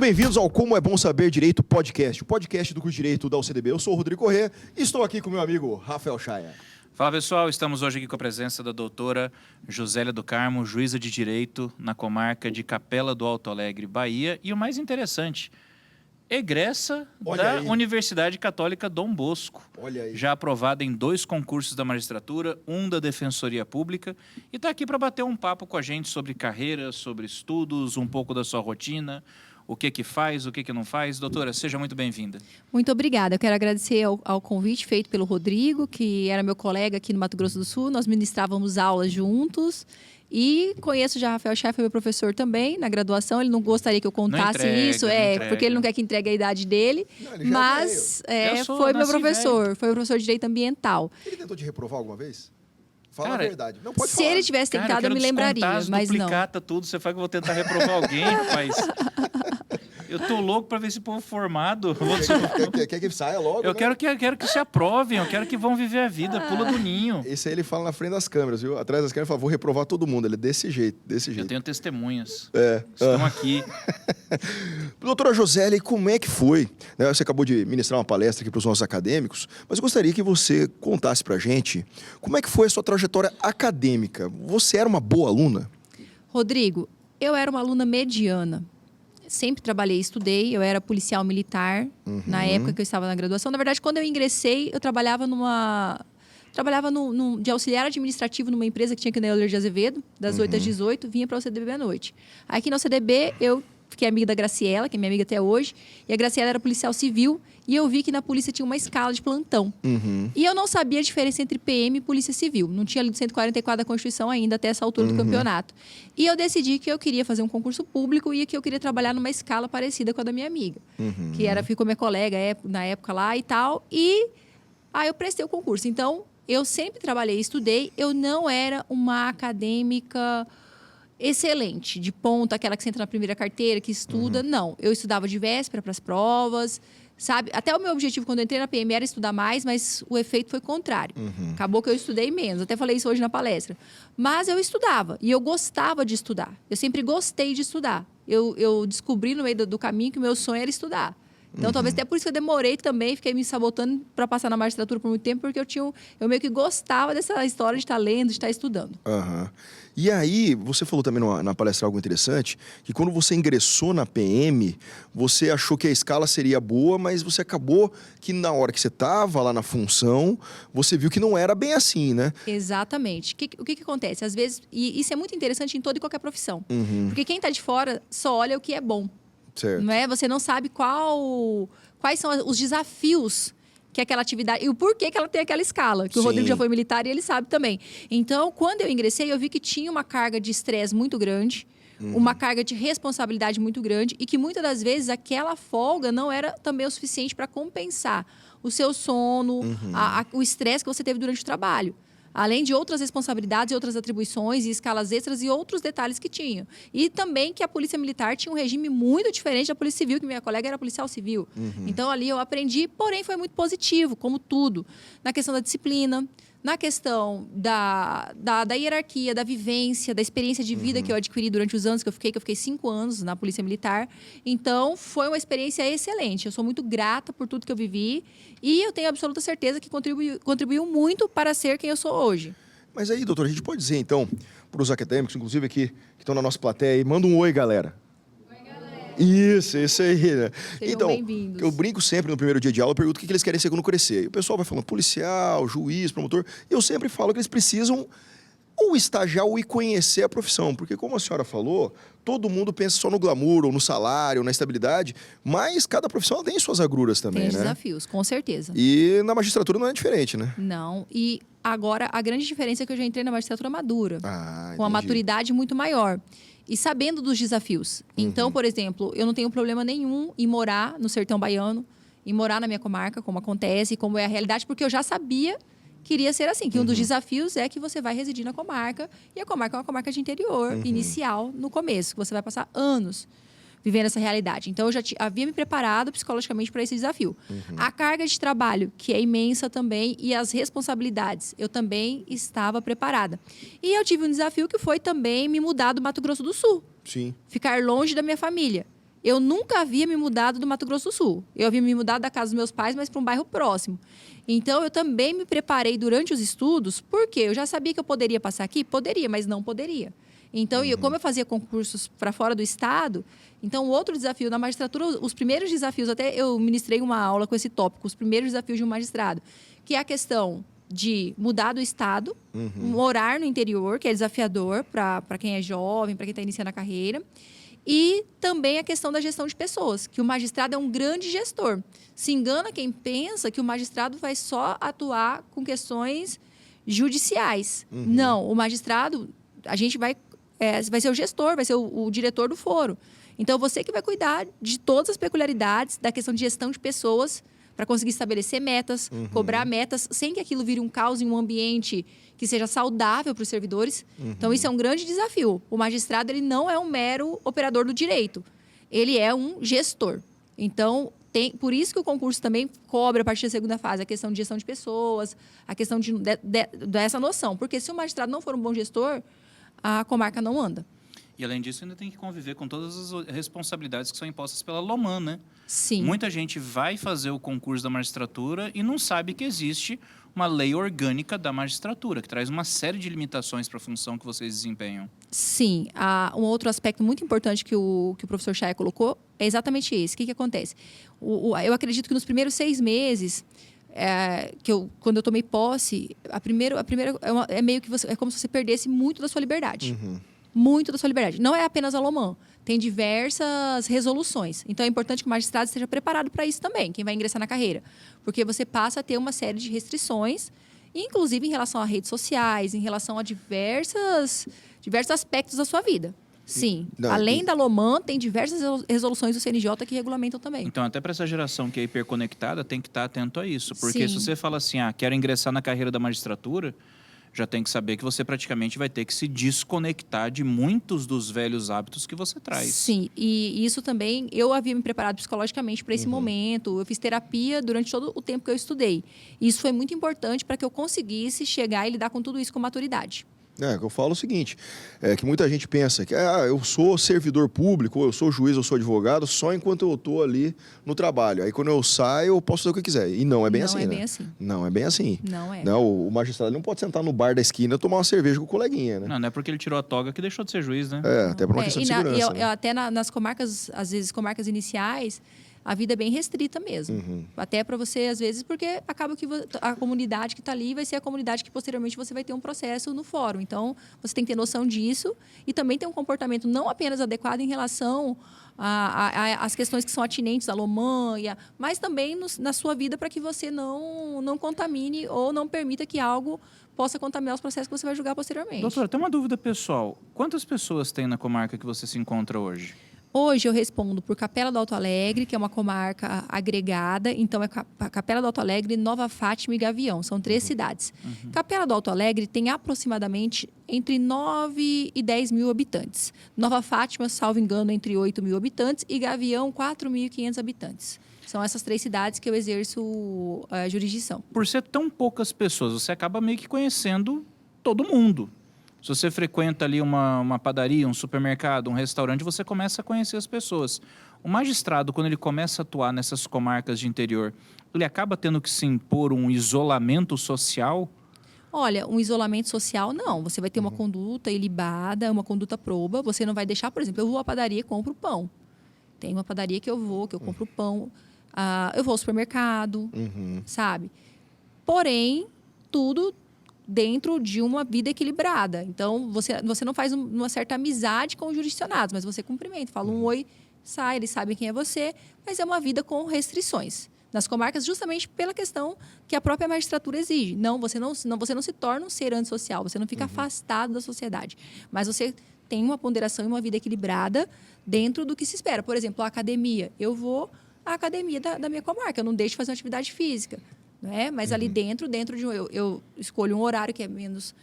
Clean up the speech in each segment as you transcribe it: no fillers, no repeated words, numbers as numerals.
bem-vindos ao Como é Bom Saber Direito podcast, o podcast do curso de Direito da UCDB. Eu sou o Rodrigo Corrêa e estou aqui com meu amigo Rafael Chaia. Fala pessoal, estamos hoje aqui com a presença da doutora Josélia do Carmo, juíza de Direito na comarca de Capela do Alto Alegre, Bahia. E o mais interessante, egressa da Universidade Católica Dom Bosco. Olha aí. Já aprovada em 2 concursos da magistratura, um da Defensoria Pública. E está aqui para bater um papo com a gente sobre carreira, sobre estudos, um pouco da sua rotina, o que faz, o que não faz. Doutora, seja muito bem-vinda. Muito obrigada. Eu quero agradecer ao convite feito pelo Rodrigo, que era meu colega aqui no Mato Grosso do Sul. Nós ministrávamos aulas juntos. E conheço já Rafael Chaia, foi meu professor também na graduação. Ele não gostaria que eu contasse isso, porque ele não quer que entregue a idade dele. Não, mas foi meu professor, velho. Foi meu professor de Direito Ambiental. Ele tentou te reprovar alguma vez? Fala Cara, a verdade. Não pode Se falar. ele tivesse tentado, eu me lembraria, mas não. Duplicata tudo, você fala que eu vou tentar reprovar alguém, rapaz. Eu tô louco para ver esse povo formado. Quer que saia logo? Eu né? quero que se aprovem, eu quero que vão viver a vida, pula do ninho. Esse aí ele fala na frente das câmeras, viu? Atrás das câmeras ele fala, vou reprovar todo mundo. Ele é desse jeito. Eu tenho testemunhas. Estão aqui. Doutora Josélia, como é que foi? Você acabou de ministrar uma palestra aqui para os nossos acadêmicos, mas eu gostaria que você contasse para a gente como é que foi a sua trajetória acadêmica. Você era uma boa aluna? Rodrigo, eu era uma aluna mediana. Sempre trabalhei e estudei. Eu era policial militar na época que eu estava na graduação. Na verdade, quando eu ingressei, eu trabalhava de auxiliar administrativo numa empresa que tinha aqui na Euler de Azevedo, das 8 às 18, vinha para o CDB à noite. Aqui na CDB, eu fiquei amiga da Graciela, que é minha amiga até hoje, e a Graciela era policial civil, e eu vi que na polícia tinha uma escala de plantão. E eu não sabia a diferença entre PM e polícia civil. Não tinha lido 144 da Constituição ainda, até essa altura do campeonato. E eu decidi que eu queria fazer um concurso público e que eu queria trabalhar numa escala parecida com a da minha amiga. Que ficou minha colega na época lá e tal. E aí eu prestei o concurso. Então, eu sempre trabalhei e estudei. Eu não era uma acadêmica excelente, de ponta, aquela que você entra na primeira carteira, que estuda. Não, eu estudava de véspera para as provas, sabe? Até o meu objetivo quando eu entrei na PM era estudar mais, mas o efeito foi contrário. Acabou que eu estudei menos, até falei isso hoje na palestra. Mas eu estudava e eu gostava de estudar. Eu sempre gostei de estudar. Eu descobri no meio do caminho que o meu sonho era estudar. Então, talvez até por isso que eu demorei também, fiquei me sabotando para passar na magistratura por muito tempo, porque eu meio que gostava dessa história de estar lendo, de estar estudando. E aí, você falou também na palestra algo interessante, que quando você ingressou na PM, você achou que a escala seria boa, mas você acabou que na hora que você estava lá na função, você viu que não era bem assim, né? Exatamente. O que acontece? Às vezes, e isso é muito interessante em toda e qualquer profissão, porque quem está de fora só olha o que é bom. Certo. Não é? Você não sabe quais são os desafios que aquela atividade... E o porquê que ela tem aquela escala. Que o Rodrigo já foi militar e ele sabe também. Então, quando eu ingressei, eu vi que tinha uma carga de estresse muito grande, uma carga de responsabilidade muito grande e que muitas das vezes aquela folga não era também o suficiente para compensar o seu sono, o estresse que você teve durante o trabalho. Além de outras responsabilidades e outras atribuições e escalas extras e outros detalhes que tinham. E também que a Polícia Militar tinha um regime muito diferente da Polícia Civil, que minha colega era policial civil. Então, ali eu aprendi, porém foi muito positivo, como tudo. Na questão da disciplina, na questão da hierarquia, da vivência, da experiência de vida que eu adquiri durante os anos que eu fiquei 5 anos na Polícia Militar. Então, foi uma experiência excelente. Eu sou muito grata por tudo que eu vivi e eu tenho absoluta certeza que contribuiu muito para ser quem eu sou hoje. Mas aí, doutor, a gente pode dizer, então, para os acadêmicos, inclusive aqui, que estão na nossa plateia aí, manda um oi, galera. Isso aí, né? Sejam então, bem-vindos. eu brinco sempre no primeiro dia de aula, eu pergunto o que eles querem ser quando crescer. E o pessoal vai falando policial, juiz, promotor. E eu sempre falo que eles precisam ou estagiar ou ir conhecer a profissão. Porque, como a senhora falou, todo mundo pensa só no glamour, ou no salário, ou na estabilidade. Mas cada profissão tem suas agruras também, Tem né? desafios, com certeza. E na magistratura não é diferente, né? Não. E agora, a grande diferença é que eu já entrei na magistratura madura. Com uma entendi. maturidade muito maior. E sabendo dos desafios. Então, por exemplo, eu não tenho problema nenhum em morar no sertão baiano, em morar na minha comarca, como acontece, como é a realidade, porque eu já sabia que iria ser assim, que um dos desafios é que você vai residir na comarca, e a comarca é uma comarca de interior, inicial, no começo, que você vai passar anos vivendo essa realidade. Então, eu já havia me preparado psicologicamente para esse desafio. A carga de trabalho, que é imensa também, e as responsabilidades, eu também estava preparada. E eu tive um desafio que foi também me mudar do Mato Grosso do Sul. Sim. Ficar longe da minha família. Eu nunca havia me mudado do Mato Grosso do Sul. Eu havia me mudado da casa dos meus pais, mas para um bairro próximo. Então, eu também me preparei durante os estudos, porque eu já sabia que eu poderia passar aqui? Poderia, mas não poderia. Então, como eu fazia concursos para fora do estado, então, outro desafio na magistratura, os primeiros desafios, até eu ministrei uma aula com esse tópico, os primeiros desafios de um magistrado, que é a questão de mudar do estado, morar no interior, que é desafiador para quem é jovem, para quem está iniciando a carreira. E também a questão da gestão de pessoas, que o magistrado é um grande gestor. Se engana quem pensa que o magistrado vai só atuar com questões judiciais. Não, o magistrado, a gente vai ser o gestor, vai ser o diretor do foro. Então, você que vai cuidar de todas as peculiaridades da questão de gestão de pessoas, para conseguir estabelecer metas, cobrar metas, sem que aquilo vire um caos em um ambiente que seja saudável para os servidores. Então, isso é um grande desafio. O magistrado, ele não é um mero operador do direito. Ele é um gestor. Então, por isso que o concurso também cobra, a partir da segunda fase, a questão de gestão de pessoas, a questão dessa noção. Porque se o magistrado não for um bom gestor, a comarca não anda. E, além disso, ainda tem que conviver com todas as responsabilidades que são impostas pela Loman, né? Sim. Muita gente vai fazer o concurso da magistratura e não sabe que existe uma lei orgânica da magistratura, que traz uma série de limitações para a função que vocês desempenham. Sim. Um outro aspecto muito importante que o professor Chaya colocou é exatamente esse. O que acontece? Eu acredito que nos primeiros 6 meses, quando eu tomei posse, a primeira é meio que é como se você perdesse muito da sua liberdade. Muito da sua liberdade. Não é apenas a Loman. Tem diversas resoluções. Então, é importante que o magistrado esteja preparado para isso também, quem vai ingressar na carreira. Porque você passa a ter uma série de restrições, inclusive em relação a redes sociais, em relação a diversos aspectos da sua vida. Sim. Além da Loman, tem diversas resoluções do CNJ que regulamentam também. Então, até para essa geração que é hiperconectada, tem que estar atento a isso. Porque Sim. se você fala assim, quero ingressar na carreira da magistratura, já tem que saber que você praticamente vai ter que se desconectar de muitos dos velhos hábitos que você traz. Sim, e isso também, eu havia me preparado psicologicamente para esse momento. Eu fiz terapia durante todo o tempo que eu estudei. E isso foi muito importante para que eu conseguisse chegar e lidar com tudo isso com maturidade. Que eu falo o seguinte, que muita gente pensa que eu sou servidor público, ou eu sou juiz, eu sou advogado, só enquanto eu estou ali no trabalho. Aí quando eu saio, eu posso fazer o que eu quiser. E não é bem assim, Não é né? bem assim. Não é bem assim. Não é. Não, o magistrado não pode sentar no bar da esquina e tomar uma cerveja com o coleguinha, né? Não é porque ele tirou a toga que deixou de ser juiz, né? Até por uma questão de segurança. né? Até nas comarcas, às vezes comarcas iniciais, a vida é bem restrita mesmo. Até para você, às vezes, porque acaba que a comunidade que está ali vai ser a comunidade que posteriormente você vai ter um processo no fórum. Então, você tem que ter noção disso e também ter um comportamento não apenas adequado em relação às questões que são atinentes à Loman, mas também na sua vida para que você não contamine ou não permita que algo possa contaminar os processos que você vai julgar posteriormente. Doutora, tem uma dúvida pessoal. Quantas pessoas tem na comarca que você se encontra hoje? Hoje eu respondo por Capela do Alto Alegre, que é uma comarca agregada. Então, é Capela do Alto Alegre, Nova Fátima e Gavião. São 3 cidades. Capela do Alto Alegre tem aproximadamente entre 9 e 10 mil habitantes. Nova Fátima, salvo engano, entre 8 mil habitantes. E Gavião, 4.500 habitantes. São essas 3 cidades que eu exerço a jurisdição. Por ser tão poucas pessoas, você acaba meio que conhecendo todo mundo. Se você frequenta ali uma padaria, um supermercado, um restaurante, você começa a conhecer as pessoas. O magistrado, quando ele começa a atuar nessas comarcas de interior, ele acaba tendo que se impor um isolamento social? Olha, um isolamento social, não. Você vai ter uma conduta ilibada, uma conduta proba. Você não vai deixar, por exemplo, eu vou à padaria e compro pão. Tem uma padaria que eu compro pão. Eu vou ao supermercado, sabe? Porém, tudo dentro de uma vida equilibrada. Então, você não faz uma certa amizade com os jurisdicionados, mas você cumprimenta, fala um oi, sai, eles sabem quem é você, mas é uma vida com restrições. Nas comarcas, justamente pela questão que a própria magistratura exige. Você não se torna um ser antissocial, você não fica afastado da sociedade, mas você tem uma ponderação e uma vida equilibrada dentro do que se espera. Por exemplo, a academia. Eu vou à academia da minha comarca, eu não deixo de fazer uma atividade física. Né? Mas ali dentro de eu escolho um horário que é menos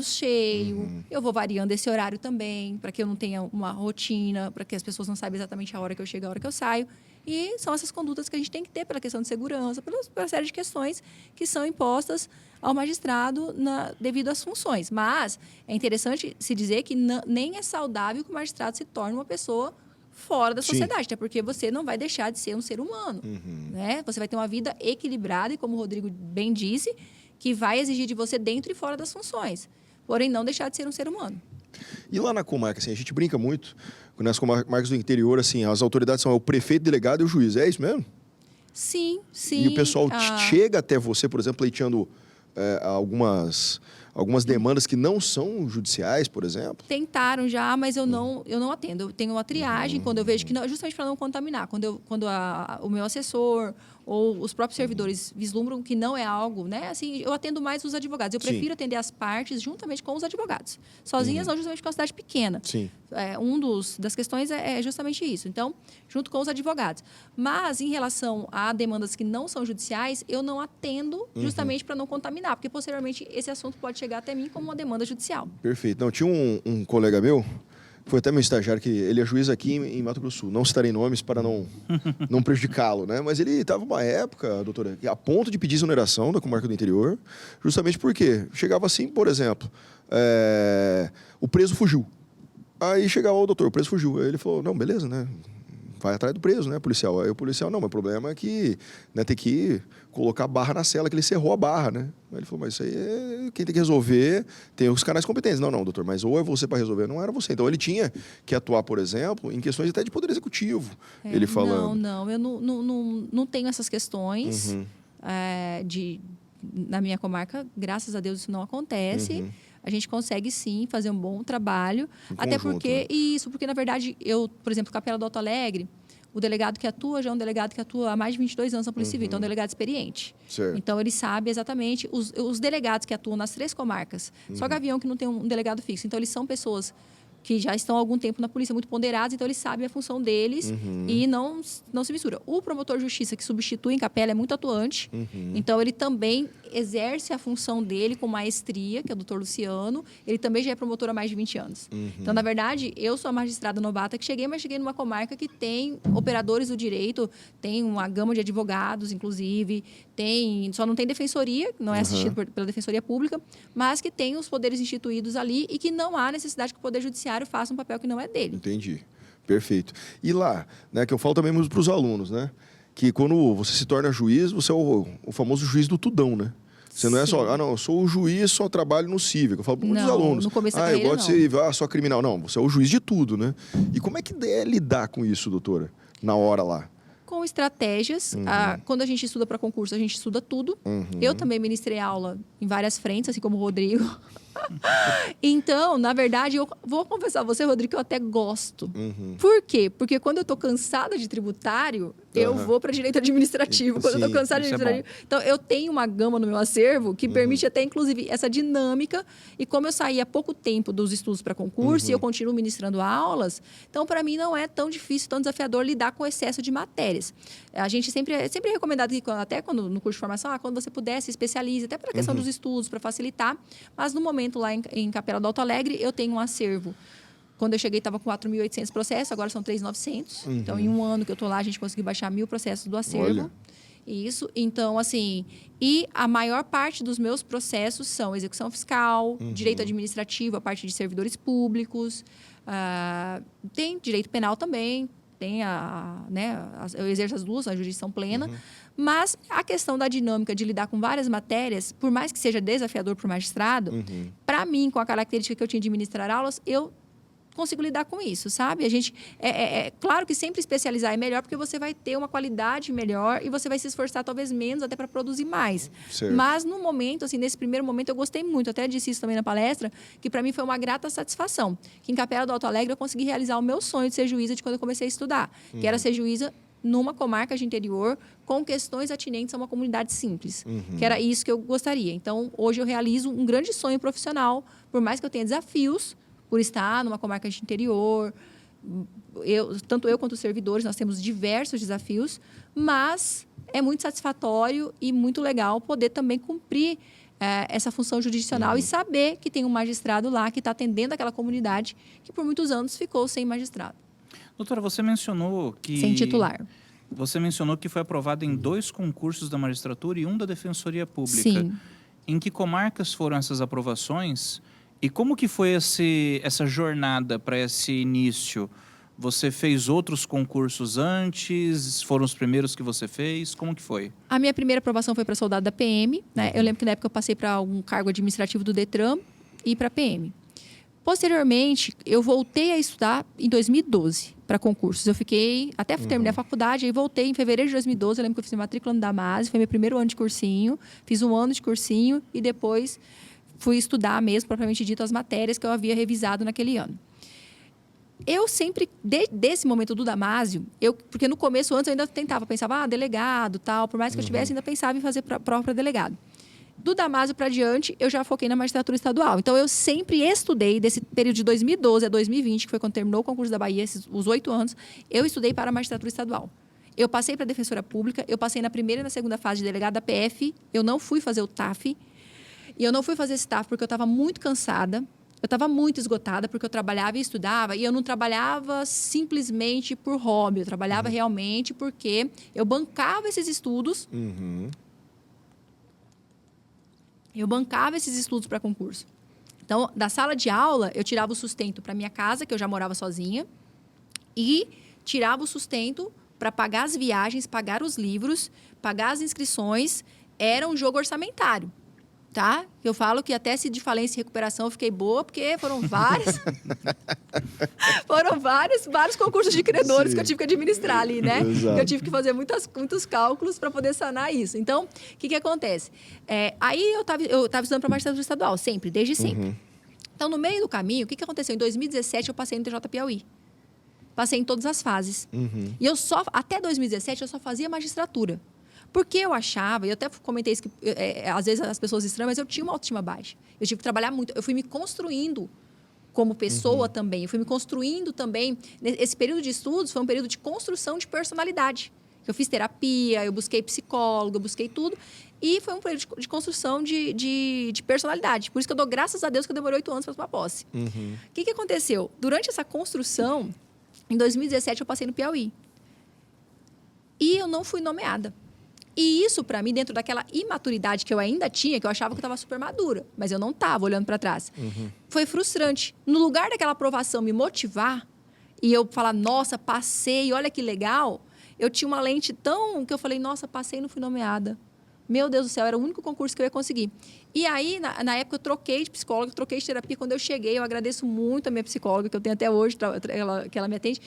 cheio. Eu vou variando esse horário também, para que eu não tenha uma rotina, para que as pessoas não saibam exatamente a hora que eu chego e a hora que eu saio. E são essas condutas que a gente tem que ter pela questão de segurança, pela série de questões que são impostas ao magistrado devido às funções. Mas é interessante se dizer que nem é saudável que o magistrado se torne uma pessoa fora da Sim. sociedade, até porque você não vai deixar de ser um ser humano, né? Você vai ter uma vida equilibrada e, como o Rodrigo bem disse, que vai exigir de você dentro e fora das funções, porém não deixar de ser um ser humano. E lá na comarca, assim, a gente brinca muito, nas comarcas do interior, assim, as autoridades são o prefeito, o delegado e o juiz. É isso mesmo? Sim, sim. E o pessoal chega até você, por exemplo, pleiteando algumas demandas que não são judiciais, por exemplo? Tentaram já, mas eu não atendo. Eu tenho uma triagem quando eu vejo que não, justamente para não contaminar. Quando o meu assessor ou os próprios servidores vislumbram que não é algo, né? Assim, eu atendo mais os advogados. Eu Sim. prefiro atender as partes juntamente com os advogados. Sozinhas, não, justamente com a cidade pequena. Sim. Das questões é justamente isso. Então, junto com os advogados. Mas, em relação a demandas que não são judiciais, eu não atendo justamente para não contaminar, porque posteriormente esse assunto pode chegar até mim como uma demanda judicial. Perfeito. Não, tinha um colega meu, foi até meu estagiário, que ele é juiz aqui em Mato Grosso do Sul. Não citarei nomes para não prejudicá-lo, né? Mas ele estava uma época, doutora, a ponto de pedir exoneração da comarca do interior, justamente porque chegava assim, por exemplo, o preso fugiu. Aí chegava o doutor, o preso fugiu. Aí ele falou, não, beleza, né? Vai atrás do preso, né, policial? Aí o policial, não, mas o problema é que, né, tem que colocar a barra na cela, que ele cerrou a barra, né? Aí ele falou, mas isso aí quem tem que resolver, tem os canais competentes. Não, doutor, mas ou é você para resolver, não era você. Então ele tinha que atuar, por exemplo, em questões até de poder executivo, ele falando. Não, eu não tenho essas questões na minha comarca, graças a Deus isso não acontece. A gente consegue, sim, fazer um bom trabalho. Até conjunto, porque, porque, na verdade, por exemplo, Capela do Alto Alegre, o delegado que atua já é um delegado que atua há mais de 22 anos na Polícia Civil, então é um delegado experiente. Certo. Então, ele sabe exatamente os delegados que atuam nas 3 comarcas. Só Gavião que não tem um delegado fixo. Então, eles são pessoas que já estão há algum tempo na polícia, muito ponderados, então eles sabem a função deles e não se mistura. O promotor de justiça que substitui em Capela é muito atuante, então ele também exerce a função dele com maestria, que é o doutor Luciano, ele também já é promotor há mais de 20 anos. Então, na verdade, eu sou a magistrada novata que cheguei numa comarca que tem operadores do direito, tem uma gama de advogados, inclusive, só não tem defensoria, não é assistido pela Defensoria Pública, mas que tem os poderes instituídos ali e que não há necessidade que o Poder Judiciário faça um papel que não é dele. Entendi. Perfeito. E lá, né, que eu falo também para os alunos, né? Que quando você se torna juiz, você é o famoso juiz do tudão, né? Você não é só, eu sou o juiz, só trabalho no cívico. Eu falo para muitos alunos. No começo da eu carreira, gosto de ser só criminal. Não, você é o juiz de tudo, né? E como é que é lidar com isso, doutora? Na hora lá? Com estratégias. Quando a gente estuda para concurso, a gente estuda tudo. Eu também ministrei aula em várias frentes, assim como o Rodrigo. Então, na verdade, eu vou confessar a você, Rodrigo, que eu até gosto. Por quê? Porque quando eu estou cansada de tributário, eu vou para direito administrativo. Quando eu estou cansada de administrativo. Então, eu tenho uma gama no meu acervo que permite até, inclusive, essa dinâmica. E como eu saí há pouco tempo dos estudos para concurso e eu continuo ministrando aulas, então, para mim, não é tão difícil, tão desafiador lidar com o excesso de matérias. A gente sempre é recomendado que, até quando no curso de formação, quando você puder, se especialize, até pela questão dos estudos, para facilitar. Mas, no momento, lá em Capela do Alto Alegre, eu tenho um acervo. Quando eu cheguei, estava com 4.800 processos, agora são 3.900. Então, em um ano que eu estou lá, a gente conseguiu baixar 1.000 processos do acervo. Olha. Isso. Então, assim... E a maior parte dos meus processos são execução fiscal, direito administrativo, a parte de servidores públicos. Tem direito penal também. Tem eu exerço as duas, a jurisdição plena. Mas a questão da dinâmica de lidar com várias matérias, por mais que seja desafiador para o magistrado, para mim, com a característica que eu tinha de ministrar aulas, eu consigo lidar com isso, sabe? A gente claro que sempre especializar é melhor, porque você vai ter uma qualidade melhor e você vai se esforçar talvez menos até para produzir mais. Certo. Mas no momento, assim, nesse primeiro momento, eu gostei muito, até disse isso também na palestra, que para mim foi uma grata satisfação. Que em Capela do Alto Alegre eu consegui realizar o meu sonho de ser juíza de quando eu comecei a estudar, que era ser juíza numa comarca de interior com questões atinentes a uma comunidade simples, que era isso que eu gostaria. Então, hoje eu realizo um grande sonho profissional, por mais que eu tenha desafios, por estar numa comarca de interior. Tanto eu quanto os servidores, nós temos diversos desafios, mas é muito satisfatório e muito legal poder também cumprir essa função jurisdicional e saber que tem um magistrado lá que está atendendo aquela comunidade que por muitos anos ficou sem magistrado. Doutora, você mencionou que... Sem titular. Você mencionou que foi aprovado em 2 concursos da magistratura e um da Defensoria Pública. Sim. Em que comarcas foram essas aprovações? E como que foi essa jornada para esse início? Você fez outros concursos antes? Foram os primeiros que você fez? Como que foi? A minha primeira aprovação foi para soldado da PM, né? Eu lembro que na época eu passei para um cargo administrativo do Detran e para PM. Posteriormente, eu voltei a estudar em 2012 para concursos. Eu fiquei, até terminei a faculdade, aí voltei em fevereiro de 2012. Eu lembro que eu fiz matrícula no Damásio, foi meu primeiro ano de cursinho. Fiz um ano de cursinho e depois fui estudar mesmo, propriamente dito, as matérias que eu havia revisado naquele ano. Eu sempre, desse momento do Damásio, porque no começo, antes, eu ainda pensava, delegado, tal. Por mais que eu tivesse, ainda pensava em fazer prova para delegado. Do Damásio para diante, eu já foquei na magistratura estadual. Então, eu sempre estudei, desse período de 2012 a 2020, que foi quando terminou o concurso da Bahia, os 8 anos, eu estudei para a magistratura estadual. Eu passei para a defensora pública, eu passei na primeira e na segunda fase de delegado da PF, eu não fui fazer o TAF, e eu não fui fazer esse TAF porque eu estava muito cansada. Eu estava muito esgotada porque eu trabalhava e estudava, e eu não trabalhava simplesmente por hobby, eu trabalhava realmente porque eu bancava esses estudos. Eu bancava esses estudos para concurso. Então, da sala de aula, eu tirava o sustento para minha casa, que eu já morava sozinha, e tirava o sustento para pagar as viagens, pagar os livros, pagar as inscrições. Era um jogo orçamentário. Tá? Eu falo que até se de falência e recuperação eu fiquei boa, porque foram vários concursos de credores que eu tive que administrar ali, né? Exato. Eu tive que fazer muitos cálculos para poder sanar isso. Então, o que acontece? Aí eu estava estudando para a magistratura estadual, sempre, desde sempre. Então, no meio do caminho, o que aconteceu? Em 2017, eu passei no TJ Piauí. Passei em todas as fases. E até 2017, eu só fazia magistratura. Porque eu achava, e eu até comentei isso, que às vezes as pessoas estranham, mas eu tinha uma autoestima baixa. Eu tive que trabalhar muito. Eu fui me construindo como pessoa também. Eu fui me construindo também. Esse período de estudos foi um período de construção de personalidade. Eu fiz terapia, eu busquei psicólogo, eu busquei tudo. E foi um período de construção de personalidade. Por isso que eu dou graças a Deus que eu demorei 8 anos para tomar posse. O que aconteceu? Durante essa construção, em 2017, eu passei no Piauí. E eu não fui nomeada. E isso, para mim, dentro daquela imaturidade que eu ainda tinha, que eu achava que eu estava super madura, mas eu não estava olhando para trás. Foi frustrante. No lugar daquela aprovação me motivar e eu falar, nossa, passei, olha que legal, eu tinha uma lente tão... que eu falei, nossa, passei e não fui nomeada. Meu Deus do céu, era o único concurso que eu ia conseguir. E aí, na época, eu troquei de psicóloga, troquei de terapia. Quando eu cheguei, eu agradeço muito a minha psicóloga, que eu tenho até hoje, que ela me atende.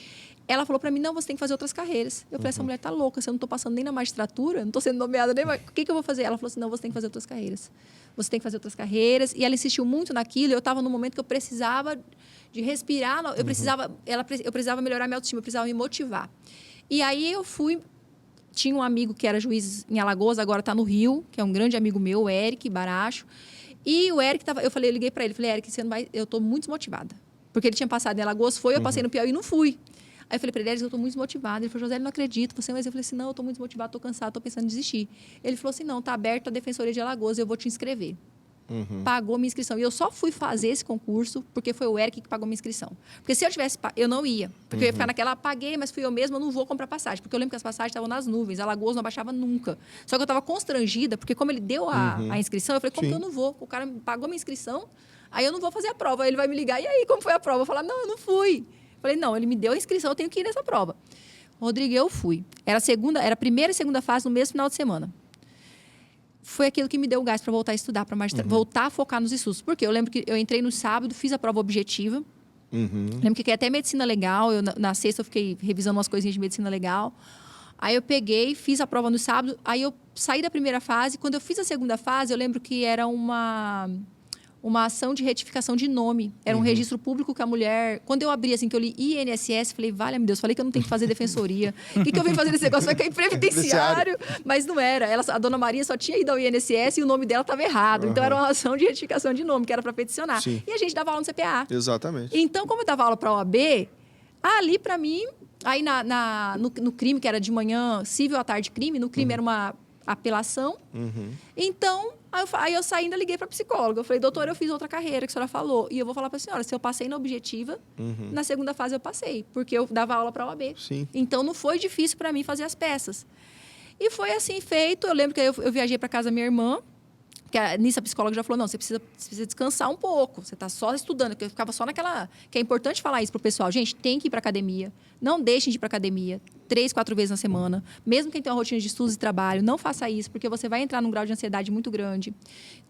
Ela falou para mim, não, você tem que fazer outras carreiras. Eu falei, essa mulher tá louca, se eu não tô passando nem na magistratura, não tô sendo nomeada nem mais. O que eu vou fazer? Ela falou assim, não, você tem que fazer outras carreiras. Você tem que fazer outras carreiras. E ela insistiu muito naquilo. Eu estava num momento que eu precisava de respirar. Eu precisava melhorar minha autoestima, eu precisava me motivar. E aí eu fui... Tinha um amigo que era juiz em Alagoas, agora está no Rio, que é um grande amigo meu, o Eric Baracho. E o Eric estava... Eu liguei para ele, falei, Eric, eu estou muito desmotivada. Porque ele tinha passado em Alagoas, eu passei no Piauí e não fui. Aí eu falei para ele, eu estou muito desmotivada. Ele falou, José, não acredito. Mas eu falei assim, não, eu estou muito desmotivada, estou cansada, estou pensando em desistir. Ele falou assim, não, está aberto a Defensoria de Alagoas, eu vou te inscrever. Pagou minha inscrição. E eu só fui fazer esse concurso porque foi o Eric que pagou minha inscrição. Porque se eu tivesse... Eu não ia. Porque eu ia ficar naquela, paguei, mas fui eu mesma, eu não vou comprar passagem. Porque eu lembro que as passagens estavam nas nuvens. Alagoas não abaixava nunca. Só que eu estava constrangida, porque como ele deu a inscrição, eu falei, como que eu não vou? O cara pagou minha inscrição, aí eu não vou fazer a prova. Aí ele vai me ligar, e aí, como foi a prova? Eu falei, não, eu não fui. Eu falei, não, ele me deu a inscrição, eu tenho que ir nessa prova. Rodrigo, eu fui. Era a primeira e segunda fase no mesmo final de semana. Foi aquilo que me deu o gás para voltar a estudar, para voltar a focar nos estudos. Porque eu lembro que eu entrei no sábado, fiz a prova objetiva. Lembro que até medicina legal. Na sexta eu fiquei revisando umas coisinhas de medicina legal. Aí eu peguei, fiz a prova no sábado. Aí eu saí da primeira fase. Quando eu fiz a segunda fase, eu lembro que era uma ação de retificação de nome. Era um registro público que a mulher... Quando eu abri, assim, que eu li INSS, falei, vale-me Deus, falei que eu não tenho que fazer defensoria. O que eu vim fazer nesse negócio? Vai cair previdenciário. Mas não era. A dona Maria só tinha ido ao INSS e o nome dela estava errado. Então, era uma ação de retificação de nome, que era para peticionar. Sim. E a gente dava aula no CPA. Exatamente. Então, como eu dava aula para a OAB, ali, para mim... Aí, no crime, que era de manhã, civil, à tarde, crime. No crime, era uma apelação. Então... Aí eu saindo, liguei para a psicóloga. Eu falei, doutora, eu fiz outra carreira que a senhora falou. E eu vou falar para a senhora, se eu passei na objetiva, na segunda fase eu passei. Porque eu dava aula para a OAB. Sim. Então, não foi difícil para mim fazer as peças. E foi assim feito. Eu lembro que eu viajei para casa da minha irmã. Porque nisso a psicóloga já falou, não, você precisa descansar um pouco. Você está só estudando. Porque eu ficava só naquela... Que é importante falar isso pro pessoal. Gente, tem que ir para academia. Não deixem de ir para academia 3, 4 vezes na semana. Mesmo quem tem uma rotina de estudos e trabalho, não faça isso, porque você vai entrar num grau de ansiedade muito grande.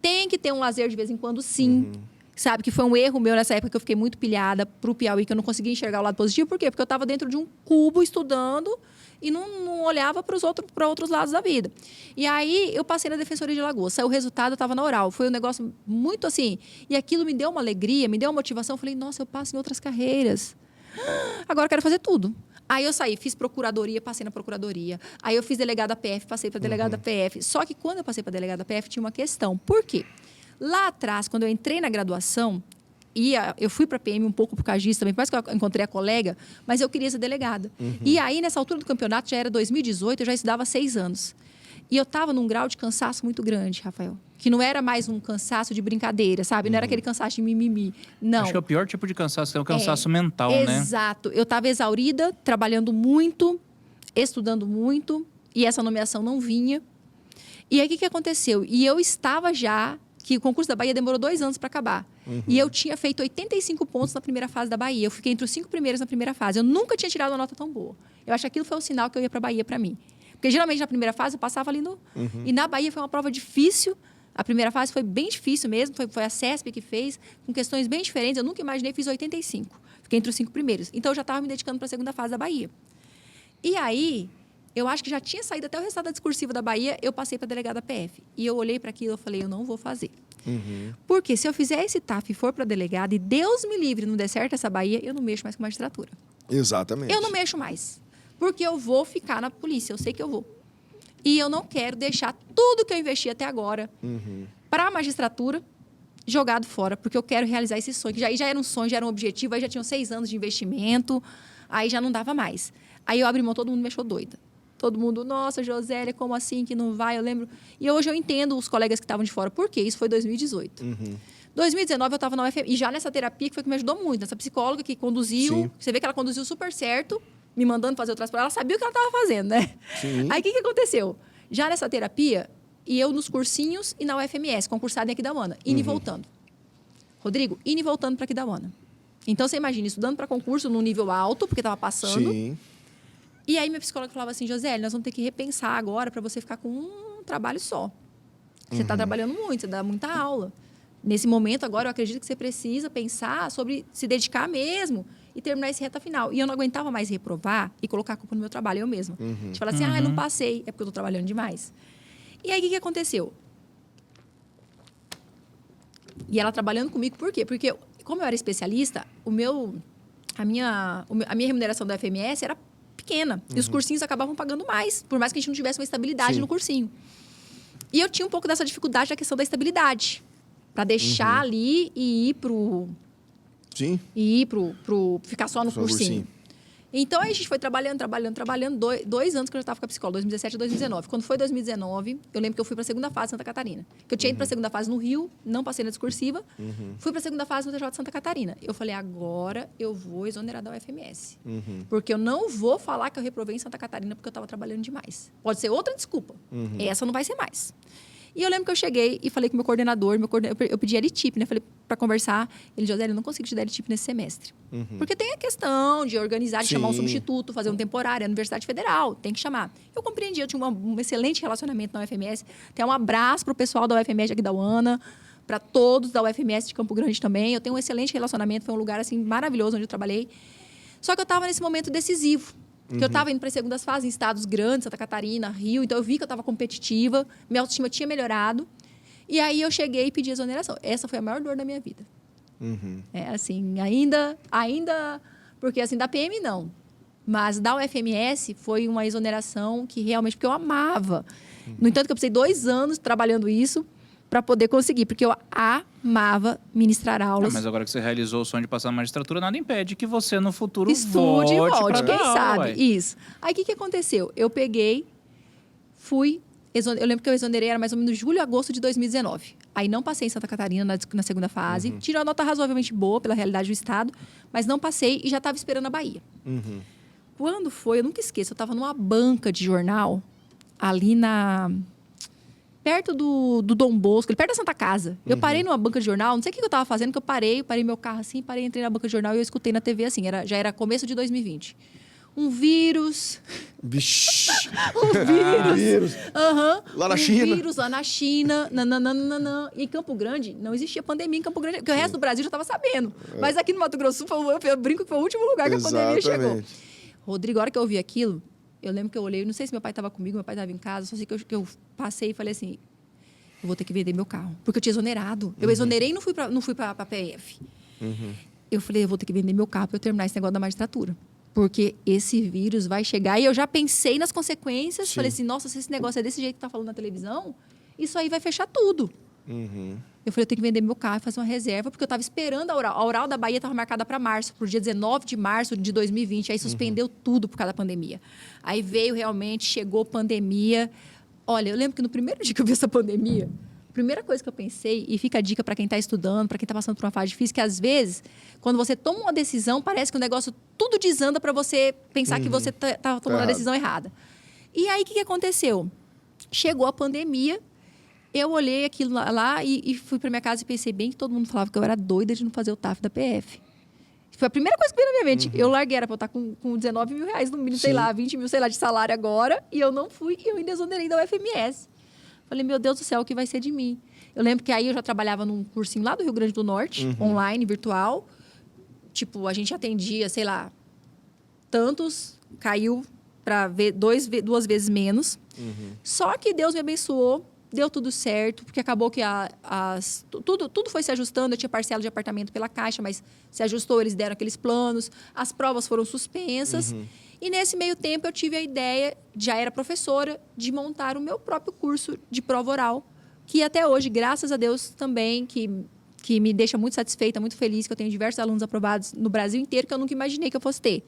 Tem que ter um lazer de vez em quando, sim. Sabe, que foi um erro meu nessa época que eu fiquei muito pilhada pro Piauí, que eu não conseguia enxergar o lado positivo. Por quê? Porque eu estava dentro de um cubo estudando e não olhava para outros lados da vida. E aí, eu passei na Defensoria de Alagoas. Saiu o resultado, eu estava na oral. Foi um negócio muito assim... E aquilo me deu uma alegria, me deu uma motivação. Eu falei, nossa, eu passo em outras carreiras. Agora eu quero fazer tudo. Aí eu saí, fiz procuradoria, passei na procuradoria. Aí eu fiz delegada PF, passei para delegada PF. Só que quando eu passei para delegada PF, tinha uma questão. Por quê? Lá atrás, quando eu entrei na graduação... eu fui para a PM um pouco por causa disso também, por mais que eu encontrei a colega, mas eu queria ser delegada. E aí, nessa altura do campeonato, já era 2018, eu já estudava 6 anos. E eu estava num grau de cansaço muito grande, Rafael. Que não era mais um cansaço de brincadeira, sabe? Não era aquele cansaço de mimimi. Não. Acho que é o pior tipo de cansaço, que é o cansaço mental, né? Exato. Eu estava exaurida, trabalhando muito, estudando muito, e essa nomeação não vinha. E aí, o que aconteceu? E eu estava já... que o concurso da Bahia demorou 2 anos para acabar. E eu tinha feito 85 pontos na primeira fase da Bahia. Eu fiquei entre os 5 primeiros na primeira fase. Eu nunca tinha tirado uma nota tão boa. Eu acho que aquilo foi o sinal que eu ia para a Bahia para mim. Porque, geralmente, na primeira fase, eu passava ali no... E na Bahia foi uma prova difícil. A primeira fase foi bem difícil mesmo. Foi a CESP que fez, com questões bem diferentes. Eu nunca imaginei, fiz 85. Fiquei entre os 5 primeiros. Então, eu já estava me dedicando para a segunda fase da Bahia. E aí... eu acho que já tinha saído até o resultado da discursiva da Bahia, eu passei para a delegada PF. E eu olhei para aquilo e falei, eu não vou fazer. Porque se eu fizer esse TAF e for para a delegada, e Deus me livre, não der certo essa Bahia, eu não mexo mais com magistratura. Exatamente. Eu não mexo mais. Porque eu vou ficar na polícia, eu sei que eu vou. E eu não quero deixar tudo que eu investi até agora para a magistratura jogado fora, porque eu quero realizar esse sonho. Que já era um sonho, já era um objetivo, aí já tinham 6 anos de investimento, aí já não dava mais. Aí eu abri mão, todo mundo me achou doida. Todo mundo, nossa, Josélia, como assim que não vai? Eu lembro. E hoje eu entendo os colegas que estavam de fora. Por quê? Isso foi 2018. 2019 eu estava na UFM. E já nessa terapia, que foi que me ajudou muito. Essa psicóloga que conduziu. Sim. Você vê que ela conduziu super certo, me mandando fazer outras provas. Ela sabia o que ela estava fazendo, né? Sim. Aí o que aconteceu? Já nessa terapia, e eu nos cursinhos e na UFMS, concursada em Aquidauana, indo e voltando. Rodrigo, indo e voltando para Aquidauana. Então você imagina, estudando para concurso num nível alto, porque estava passando. Sim. E aí minha psicóloga falava assim, Josélia, nós vamos ter que repensar agora para você ficar com um trabalho só. Você está trabalhando muito, você dá muita aula. Nesse momento agora, eu acredito que você precisa pensar sobre se dedicar mesmo e terminar esse reta final. E eu não aguentava mais reprovar e colocar a culpa no meu trabalho, eu mesma. A gente fala assim, eu não passei, é porque eu estou trabalhando demais. E aí, o que aconteceu? E ela trabalhando comigo, por quê? Porque, como eu era especialista, a minha remuneração da FMS era pequena. E os cursinhos acabavam pagando mais, por mais que a gente não tivesse uma estabilidade no cursinho. E eu tinha um pouco dessa dificuldade da questão da estabilidade. Para deixar ali e ir pro... Sim. E ir pro ficar só no cursinho. Então, aí a gente foi trabalhando. 2 anos que eu já estava com a psicóloga, 2017 a 2019. Quando foi 2019, eu lembro que eu fui para a segunda fase de Santa Catarina. Que eu tinha ido para a segunda fase no Rio, não passei na discursiva. Fui para a segunda fase no TJ de Santa Catarina. Eu falei, agora eu vou exonerar da UFMS. Porque eu não vou falar que eu reprovei em Santa Catarina porque eu estava trabalhando demais. Pode ser outra desculpa. Essa não vai ser mais. E eu lembro que eu cheguei e falei com o meu coordenador, eu pedi LTIP, né? Falei para conversar. Ele, Josélia, eu não consigo te dar LTIP nesse semestre. Porque tem a questão de organizar, de chamar um substituto, fazer um temporário, a Universidade Federal, tem que chamar. Eu compreendi, eu tinha um excelente relacionamento na UFMS. Até um abraço para o pessoal da UFMS de Aquidauana, para todos da UFMS de Campo Grande também. Eu tenho um excelente relacionamento, foi um lugar assim maravilhoso onde eu trabalhei. Só que eu estava nesse momento decisivo. Porque eu estava indo para as segundas fases em estados grandes, Santa Catarina, Rio. Então, eu vi que eu estava competitiva. Minha autoestima tinha melhorado. E aí, eu cheguei e pedi exoneração. Essa foi a maior dor da minha vida. É assim, ainda... Porque, assim, da PM, não. Mas da UFMS, foi uma exoneração que realmente... Porque eu amava. No entanto, que eu precisei 2 anos trabalhando isso para poder conseguir. Porque eu amava ministrar aulas. Mas agora que você realizou o sonho de passar na magistratura, nada impede que você no futuro estude e volte, quem sabe. Ué. Isso. Aí, o que aconteceu? Eu peguei, fui... Eu lembro que eu exonerei, era mais ou menos julho, agosto de 2019. Aí, não passei em Santa Catarina na segunda fase. Tirei uma nota razoavelmente boa pela realidade do estado, mas não passei e já estava esperando a Bahia. Quando foi, eu nunca esqueço, eu estava numa banca de jornal, ali perto do Dom Bosco, perto da Santa Casa. Eu parei numa banca de jornal, não sei o que eu tava fazendo, que eu parei meu carro assim, entrei na banca de jornal e eu escutei na TV assim, já era começo de 2020. Um vírus. Vixe. Um vírus. Lá na um China. Vírus lá na China. Nananana. E em Campo Grande, não existia pandemia em Campo Grande, porque o resto do Brasil já estava sabendo. Mas aqui no Mato Grosso, eu brinco que foi o último lugar que a pandemia chegou. Rodrigo, a hora que eu ouvi aquilo, eu lembro que eu olhei, não sei se meu pai estava comigo, meu pai estava em casa, só sei que eu passei e falei assim, eu vou ter que vender meu carro. Porque eu tinha exonerado. Eu exonerei e não fui para a PF. Eu falei, eu vou ter que vender meu carro para eu terminar esse negócio da magistratura. Porque esse vírus vai chegar. E eu já pensei nas consequências. Sim. Falei assim, nossa, se esse negócio é desse jeito que tá falando na televisão, isso aí vai fechar tudo. Eu falei, eu tenho que vender meu carro e fazer uma reserva, porque eu estava esperando a oral. A oral da Bahia estava marcada para março, para o dia 19 de março de 2020. Aí suspendeu tudo por causa da pandemia. Aí veio realmente, chegou pandemia. Olha, eu lembro que no primeiro dia que eu vi essa pandemia, a primeira coisa que eu pensei, e fica a dica para quem está estudando, para quem está passando por uma fase difícil, que às vezes, quando você toma uma decisão, parece que o negócio tudo desanda para você pensar que você está tomando a decisão errada. E aí, o que aconteceu? Chegou a pandemia, eu olhei aquilo lá e fui para minha casa e pensei bem que todo mundo falava que eu era doida de não fazer o TAF da PF. Foi a primeira coisa que veio na minha mente. Eu larguei, era para eu estar com 19 mil reais no mínimo, sei lá, 20 mil, sei lá, de salário agora, e eu não fui, e eu ainda exonerei da UFMS. Falei, meu Deus do céu, o que vai ser de mim? Eu lembro que aí eu já trabalhava num cursinho lá do Rio Grande do Norte, online, virtual. Tipo, a gente atendia, sei lá, tantos, caiu para ver duas vezes menos. Só que Deus me abençoou, deu tudo certo, porque acabou que tudo foi se ajustando. Eu tinha parcela de apartamento pela Caixa, mas se ajustou, eles deram aqueles planos. As provas foram suspensas. E nesse meio tempo eu tive a ideia, já era professora, de montar o meu próprio curso de prova oral, que até hoje, graças a Deus, também, que me deixa muito satisfeita, muito feliz, que eu tenho diversos alunos aprovados no Brasil inteiro, que eu nunca imaginei que eu fosse ter.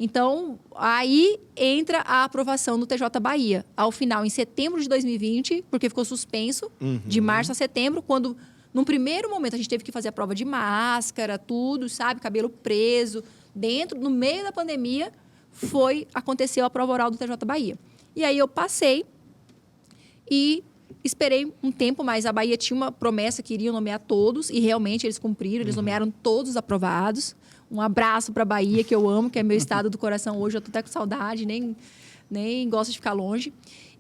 Então, aí entra a aprovação no TJ Bahia. Ao final, em setembro de 2020, porque ficou suspenso, de março a setembro, quando, num primeiro momento, a gente teve que fazer a prova de máscara, tudo, sabe? Cabelo preso, no meio da pandemia, aconteceu a prova oral do TJ Bahia. E aí eu passei e esperei um tempo, mas a Bahia tinha uma promessa que iriam nomear todos, e realmente eles cumpriram, eles nomearam todos os aprovados. Um abraço para a Bahia, que eu amo, que é meu estado do coração hoje, eu tô até com saudade, nem gosto de ficar longe.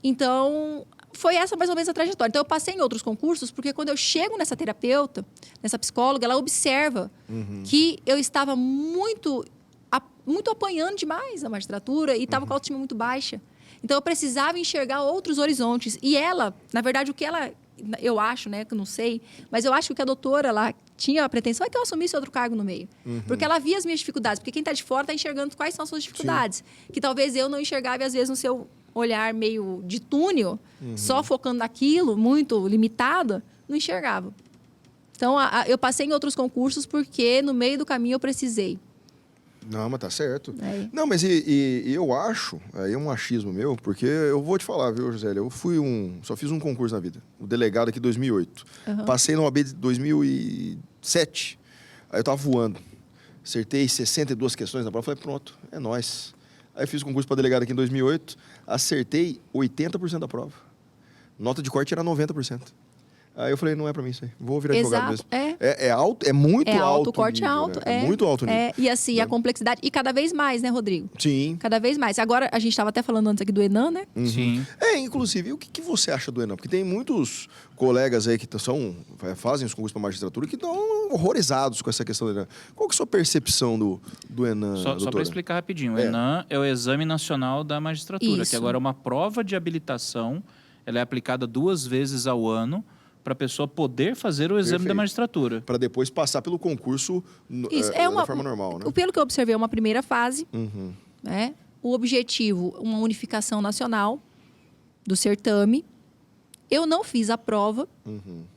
Então, foi essa mais ou menos a trajetória. Então, eu passei em outros concursos, porque quando eu chego nessa terapeuta, nessa psicóloga, ela observa que eu estava muito apanhando demais a magistratura e estava com a autoestima muito baixa. Então, eu precisava enxergar outros horizontes. E ela, na verdade, eu acho, né, que eu não sei, mas eu acho que a doutora lá tinha a pretensão que eu assumisse outro cargo no meio. Porque ela via as minhas dificuldades. Porque quem está de fora está enxergando quais são as suas dificuldades. Sim. Que talvez eu não enxergava, e às vezes no seu olhar meio de túnel, só focando naquilo, muito limitado, não enxergava. Então, eu passei em outros concursos porque no meio do caminho eu precisei. Não, mas tá certo. Não, mas eu acho, aí é um achismo meu, porque eu vou te falar, viu, Josélia? Eu só fiz um concurso na vida, o delegado aqui em 2008. Passei no OAB de 2007, aí eu tava voando. Acertei 62 questões na prova, falei, pronto, é nóis. Aí fiz o concurso para delegado aqui em 2008, acertei 80% da prova. Nota de corte era 90%. Aí eu falei, não é pra mim isso aí. Vou virar advogado mesmo. É alto, é muito alto. O corte nível, é alto. Né? É muito alto nível. E assim, a complexidade. E cada vez mais, né, Rodrigo? Sim. Cada vez mais. Agora, a gente estava até falando antes aqui do Enan, né? Sim. Inclusive, o que você acha do Enan? Porque tem muitos colegas aí que fazem os concursos para magistratura que estão horrorizados com essa questão do Enan. Qual que é a sua percepção do Enan, Só para explicar rapidinho. O Enan é o Exame Nacional da Magistratura, que agora é uma prova de habilitação. Ela é aplicada 2 vezes ao ano, para a pessoa poder fazer o exame da magistratura. Para depois passar pelo concurso da forma normal, né? Pelo que eu observei, é uma primeira fase. Né? O objetivo, uma unificação nacional do certame. Eu não fiz a prova,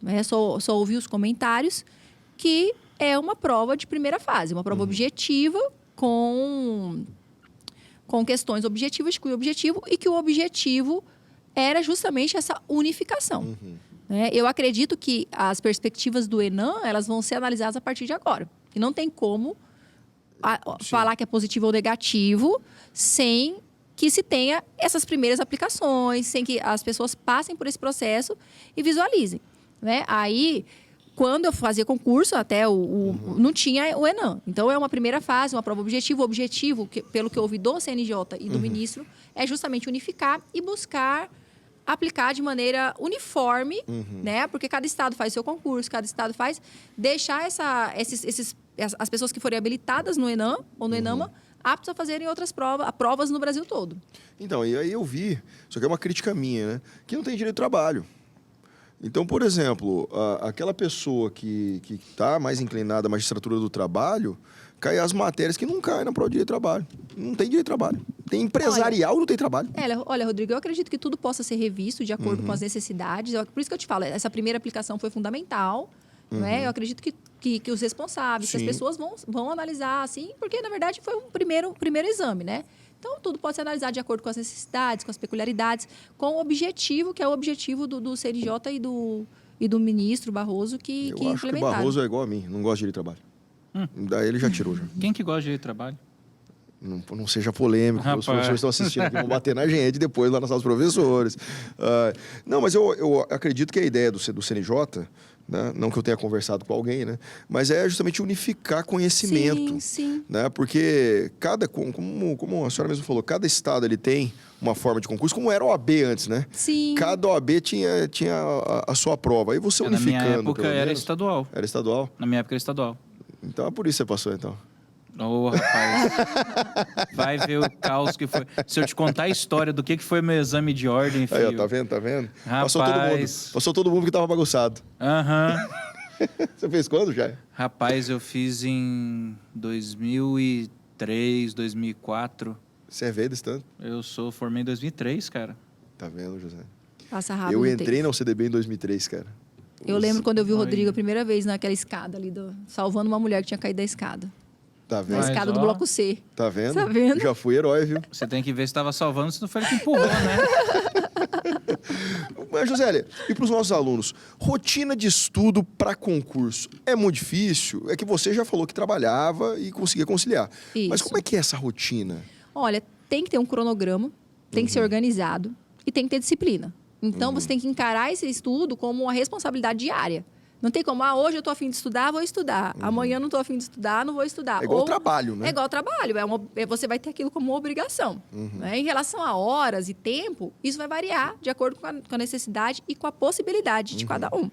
né? Só ouvi os comentários, que é uma prova de primeira fase, uma prova objetiva com questões objetivas, com o objetivo, e que o objetivo era justamente essa unificação. Eu acredito que as perspectivas do Enan, elas vão ser analisadas a partir de agora. E não tem como falar que é positivo ou negativo sem que se tenha essas primeiras aplicações, sem que as pessoas passem por esse processo e visualizem, né? Aí, quando eu fazia concurso, até não tinha o ENAM. Então, é uma primeira fase, uma prova objetiva. O objetivo, pelo que eu ouvi do CNJ e do ministro, é justamente unificar e buscar aplicar de maneira uniforme, né? Porque cada estado faz seu concurso, cada estado faz... Deixar as pessoas que forem habilitadas no ENAM ou no ENAMA aptos a fazerem outras provas no Brasil todo. Então, e aí eu vi, isso aqui é uma crítica minha, né? Que não tem direito de trabalho. Então, por exemplo, aquela pessoa que está mais inclinada à magistratura do trabalho, cai as matérias que não caem na prova de direito de trabalho. Não tem direito de trabalho. Tem empresarial, não tem trabalho. Olha, Rodrigo, eu acredito que tudo possa ser revisto de acordo com as necessidades. Por isso que eu te falo, essa primeira aplicação foi fundamental. Não é? Eu acredito que os responsáveis, que as pessoas vão analisar, assim, porque, na verdade, foi um primeiro exame, né? Então, tudo pode ser analisado de acordo com as necessidades, com as peculiaridades, com o objetivo, que é o objetivo do CNJ e do ministro Barroso, que Eu acho que o implementaram. Barroso é igual a mim, não gosta de direito de trabalho. Daí ele já tirou, já. Quem que gosta de trabalho? Não seja polêmico, os professores estão assistindo aqui, vão bater na gente depois lá na sala dos professores. Não, mas eu acredito que a ideia do CNJ, né, não que eu tenha conversado com alguém, né, mas é justamente unificar conhecimento. Sim. Né, porque como a senhora mesmo falou, cada estado ele tem uma forma de concurso, como era a OAB antes, né? Sim. Cada OAB tinha a sua prova. Aí você unificando. Na minha época pelo era menos. estadual. Era estadual? Na minha época era estadual. Então é por isso que você passou, então. Ô, rapaz. Vai ver o caos que foi. Se eu te contar a história do que foi meu exame de ordem, filho. Aí, ó, tá vendo? Rapaz. Passou todo mundo que tava bagunçado. Aham. Você fez quando, já? Rapaz, eu fiz em 2003, 2004. Você é velho desse tanto? Formei em 2003, cara. Tá vendo, José? Passa rápido. Eu o entrei tempo. na UCDB em 2003, cara. Eu lembro quando eu vi o Ai. Rodrigo a primeira vez naquela escada ali, salvando uma mulher que tinha caído da escada. Tá Na vendo? Mas, escada do ó. bloco C. Tá vendo? Tá vendo? Já fui herói, viu? Você tem que ver se estava salvando, se não foi ele que empurrou, né? Mas, Josélia, e para os nossos alunos, rotina de estudo para concurso é muito difícil? É que você já falou que trabalhava e conseguia conciliar. Mas Isso. como é que é essa rotina? Olha, tem que ter um cronograma, tem que ser organizado e tem que ter disciplina. Então, você tem que encarar esse estudo como uma responsabilidade diária. Não tem como, hoje eu tô afim de estudar, vou estudar. Amanhã não tô afim de estudar, não vou estudar. É igual ao trabalho, né? É igual ao trabalho. Você vai ter aquilo como uma obrigação. Né? Em relação a horas e tempo, isso vai variar de acordo com a necessidade e com a possibilidade de cada um.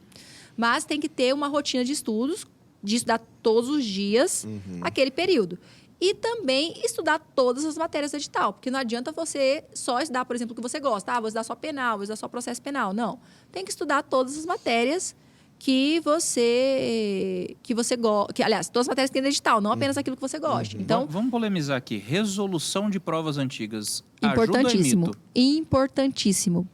Mas tem que ter uma rotina de estudos, de estudar todos os dias aquele período. E também estudar todas as matérias do edital. Porque não adianta você só estudar, por exemplo, o que você gosta. Vou estudar só penal, vou estudar só processo penal. Não. Tem que estudar todas as matérias que você gosta. Aliás, todas as matérias que tem no edital, não apenas aquilo que você gosta. Então, Vamos polemizar aqui. Resolução de provas antigas. Ajuda ou é importantíssimo. mito? Importantíssimo.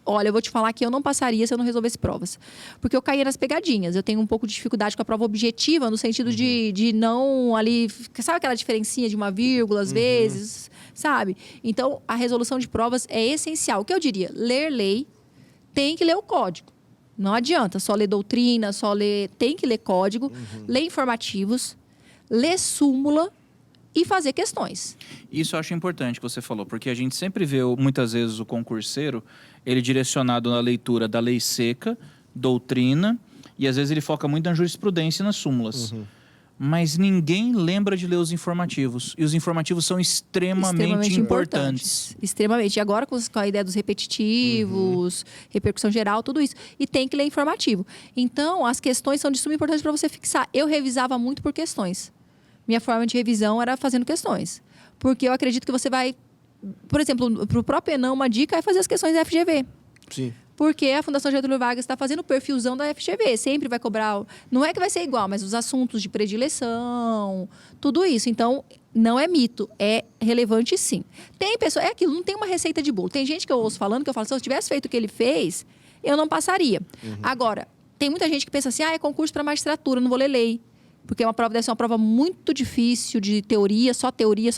Olha, eu vou te falar que eu não passaria se eu não resolvesse provas. Porque eu caía nas pegadinhas. Eu tenho um pouco de dificuldade com a prova objetiva, no sentido de não ali... Sabe aquela diferencinha de uma vírgula, às vezes? Sabe? Então, a resolução de provas é essencial. O que eu diria? Ler lei, tem que ler o código. Não adianta só ler doutrina, tem que ler código, ler informativos, ler súmula e fazer questões. Isso eu acho importante que você falou, porque a gente sempre vê, muitas vezes, o concurseiro, ele direcionado na leitura da lei seca, doutrina, e às vezes ele foca muito na jurisprudência e nas súmulas. Mas ninguém lembra de ler os informativos. E os informativos são extremamente importantes. Extremamente. E agora com a ideia dos repetitivos, repercussão geral, tudo isso. E tem que ler informativo. Então, as questões são de suma importância para você fixar. Eu revisava muito por questões. Minha forma de revisão era fazendo questões. Porque eu acredito que você vai... Por exemplo, para o próprio ENAM, uma dica é fazer as questões da FGV. Sim. Porque a Fundação Getúlio Vargas está fazendo perfilzão da FGV. Sempre vai cobrar... Não é que vai ser igual, mas os assuntos de predileção, tudo isso. Então, não é mito. É relevante, sim. Tem pessoa... É aquilo, não tem uma receita de bolo. Tem gente que eu ouço falando, que eu falo, se eu tivesse feito o que ele fez, eu não passaria. Agora, tem muita gente que pensa assim, é concurso para magistratura, não vou ler lei. Porque deve ser uma prova muito difícil de teoria, só teoria.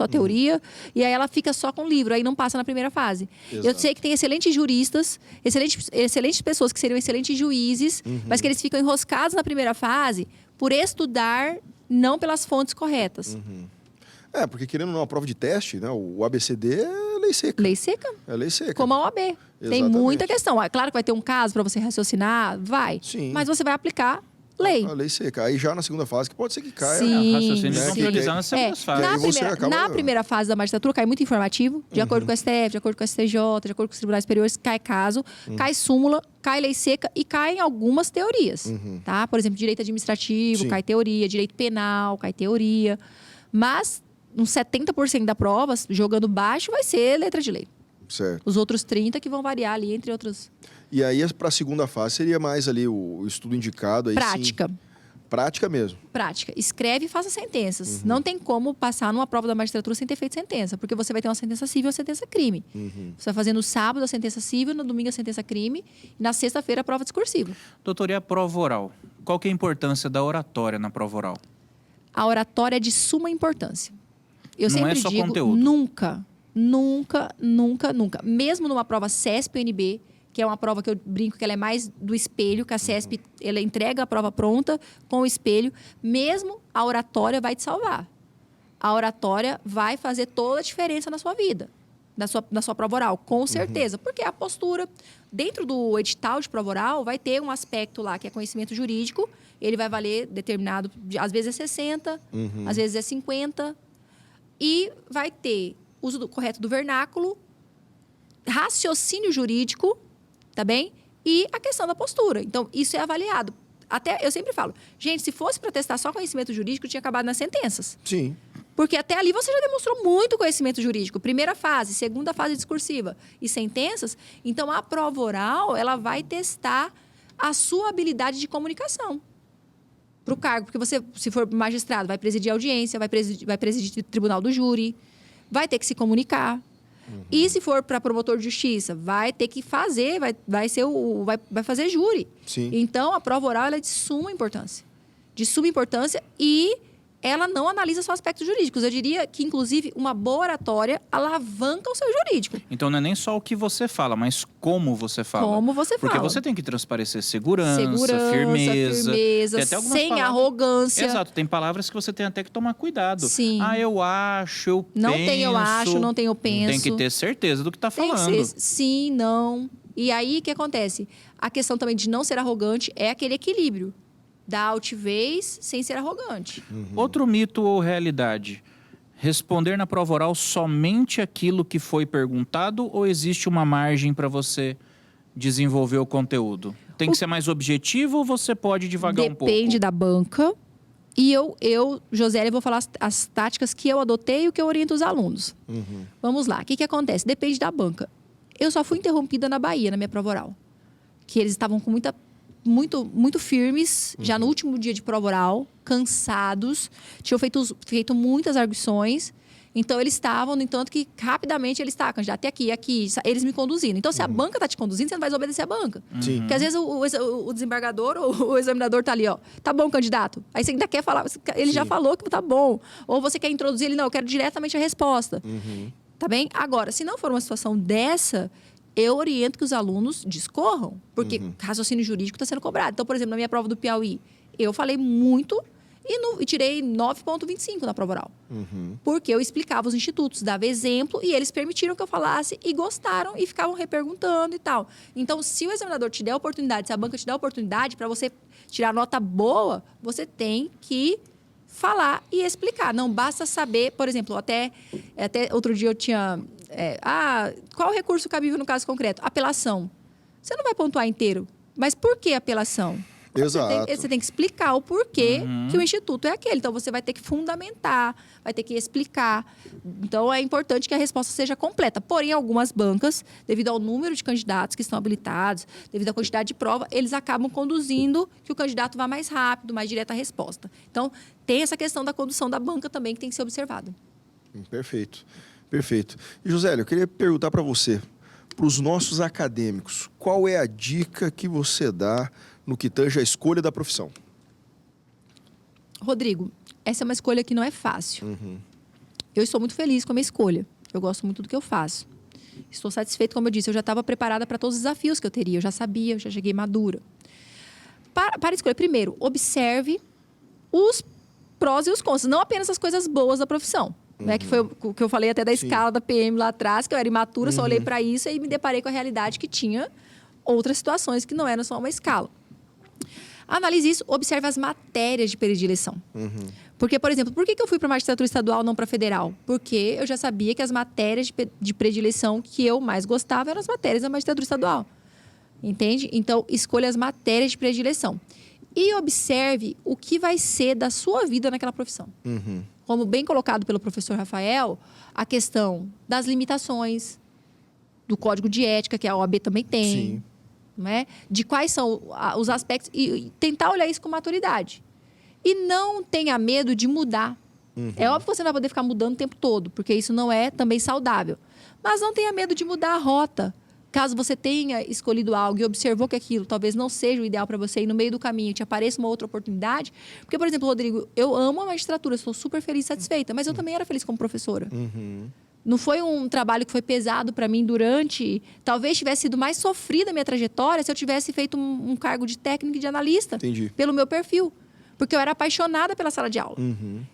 E aí ela fica só com o livro, aí não passa na primeira fase. Exato. Eu sei que tem excelentes juristas, excelentes pessoas que seriam excelentes juízes, mas que eles ficam enroscados na primeira fase por estudar não pelas fontes corretas. Porque querendo ou não, a prova de teste, né? O ABCD é lei lei seca. Lei seca, É lei seca. como a OAB. Tem Exatamente. muita questão. Ah, claro que vai ter um caso para você raciocinar, vai. Sim. Mas você vai aplicar lei. A lei seca. Aí já na segunda fase, que pode ser que caia. Sim. Raciocínio Né, vão que- priorizar nas segundas E fases. aí você acaba- Na primeira fase da magistratura, cai muito informativo, de acordo com o STF, de acordo com o STJ, de acordo com os tribunais superiores, cai caso, cai súmula, cai lei seca e cai em algumas teorias. Tá? Por exemplo, direito administrativo, Sim. cai teoria, direito penal, cai teoria. Mas uns 70% da prova, jogando baixo, vai ser letra de lei. Certo. Os outros 30% que vão variar ali, entre outros. E aí, para a segunda fase, seria mais ali o estudo indicado. Aí, Prática. Sim. Prática mesmo. Prática. Escreve e faça sentenças. Não tem como passar numa prova da magistratura sem ter feito sentença, porque você vai ter uma sentença civil e uma sentença crime. Você vai fazer no sábado a sentença civil, no domingo a sentença crime, e na sexta-feira a prova discursiva. Doutor, e a prova oral? Qual que é a importância da oratória na prova oral? A oratória é de suma importância. Eu Não sempre é só digo, conteúdo. nunca, mesmo numa prova CESP-UNB, que é uma prova que eu brinco que ela é mais do espelho, que a CESP ela entrega a prova pronta com o espelho, mesmo a oratória vai te salvar. A oratória vai fazer toda a diferença na sua vida, na sua prova oral, com certeza. Porque a postura, dentro do edital de prova oral, vai ter um aspecto lá que é conhecimento jurídico, ele vai valer determinado, às vezes é 60, às vezes é 50, e vai ter uso correto do vernáculo, raciocínio jurídico, tá bem? E a questão da postura. Então, isso é avaliado. Até, eu sempre falo, gente, se fosse para testar só conhecimento jurídico, tinha acabado nas sentenças. Sim. Porque até ali você já demonstrou muito conhecimento jurídico. Primeira fase, segunda fase discursiva e sentenças. Então, a prova oral, ela vai testar a sua habilidade de comunicação para o cargo. Porque você, se for magistrado, vai presidir audiência, vai presidir tribunal do júri, vai ter que se comunicar. E se for para promotor de justiça, vai ter que fazer, vai fazer júri. Sim. Então, a prova oral ela é de suma importância. De suma importância e ela não analisa só aspectos jurídicos. Eu diria que, inclusive, uma boa oratória alavanca o seu jurídico. Então não é nem só o que você fala, mas como você fala. Como você Porque fala. você tem que transparecer segurança, firmeza. Tem até algumas sem palavras- arrogância. Exato, tem palavras que você tem até que tomar cuidado. Sim. Ah, eu acho, eu Não penso. tem eu acho, não tem eu penso. Tem que ter certeza do que está Tem que falando. ser sim, não. E aí, o que acontece? A questão também de não ser arrogante é aquele equilíbrio da altivez sem ser arrogante. Outro mito ou realidade? Responder na prova oral somente aquilo que foi perguntado ou existe uma margem para você desenvolver o conteúdo? Tem que ser mais objetivo ou você pode divagar um pouco? Depende da banca. E eu, Josélia, vou falar as táticas que eu adotei e o que eu oriento os alunos. Vamos lá. O que acontece? Depende da banca. Eu só fui interrompida na Bahia, na minha prova oral. Que eles estavam com muito firmes, já no último dia de prova oral, cansados, tinham feito muitas arguições. Então, eles estavam, no entanto, que rapidamente eles estavam, candidato, aqui, eles me conduzindo. Então, se a banca está te conduzindo, você não vai obedecer a banca. Sim. Porque, às vezes, o desembargador ou o examinador está ali, ó, tá bom, candidato? Aí você ainda quer falar, ele já falou que tá bom. Ou você quer introduzir ele, não, eu quero diretamente a resposta. Tá bem? Agora, se não for uma situação dessa, eu oriento que os alunos discorram, porque raciocínio jurídico está sendo cobrado. Então, por exemplo, na minha prova do Piauí, eu falei muito e tirei 9,25 na prova oral. Porque eu explicava os institutos, dava exemplo e eles permitiram que eu falasse e gostaram e ficavam reperguntando e tal. Então, se o examinador te der a oportunidade, se a banca te der a oportunidade para você tirar nota boa, você tem que falar e explicar. Não basta saber, por exemplo, até outro dia eu tinha... qual o recurso cabível no caso concreto? Apelação. Você não vai pontuar inteiro. Mas por que apelação? Exato. Você tem que explicar o porquê que o instituto é aquele. Então, você vai ter que fundamentar, vai ter que explicar. Então, é importante que a resposta seja completa. Porém, algumas bancas, devido ao número de candidatos que estão habilitados, devido à quantidade de prova, eles acabam conduzindo que o candidato vá mais rápido, mais direto à resposta. Então, tem essa questão da condução da banca também que tem que ser observada. Perfeito. Perfeito. E, Josélia, eu queria perguntar para você, para os nossos acadêmicos, qual é a dica que você dá no que tange a escolha da profissão? Rodrigo, essa é uma escolha que não é fácil. Eu estou muito feliz com a minha escolha. Eu gosto muito do que eu faço. Estou satisfeita, como eu disse, eu já estava preparada para todos os desafios que eu teria. Eu já sabia, eu já cheguei madura. Para escolher, primeiro, observe os prós e os contras. Não apenas as coisas boas da profissão. né? Que foi o que eu falei até da escala da PM lá atrás, que eu era imatura, só olhei para isso e me deparei com a realidade que tinha outras situações que não eram só uma escala. Analise isso, observe as matérias de predileção. Porque, por exemplo, por que eu fui para a magistratura estadual, não para a federal? Porque eu já sabia que as matérias de predileção que eu mais gostava eram as matérias da magistratura estadual. Entende? Então, escolha as matérias de predileção. E observe o que vai ser da sua vida naquela profissão. Como bem colocado pelo professor Rafael, a questão das limitações, do código de ética, que a OAB também tem. Sim. Né? De quais são os aspectos e tentar olhar isso com maturidade. E não tenha medo de mudar. É óbvio que você não vai poder ficar mudando o tempo todo, porque isso não é também saudável. Mas não tenha medo de mudar a rota. Caso você tenha escolhido algo e observou que aquilo talvez não seja o ideal para você e no meio do caminho te apareça uma outra oportunidade. Porque, por exemplo, Rodrigo, eu amo a magistratura, estou super feliz e satisfeita, mas eu também era feliz como professora. Não foi um trabalho que foi pesado para mim durante... Talvez tivesse sido mais sofrida a minha trajetória se eu tivesse feito um cargo de técnico e de analista. Entendi. Pelo meu perfil. Porque eu era apaixonada pela sala de aula.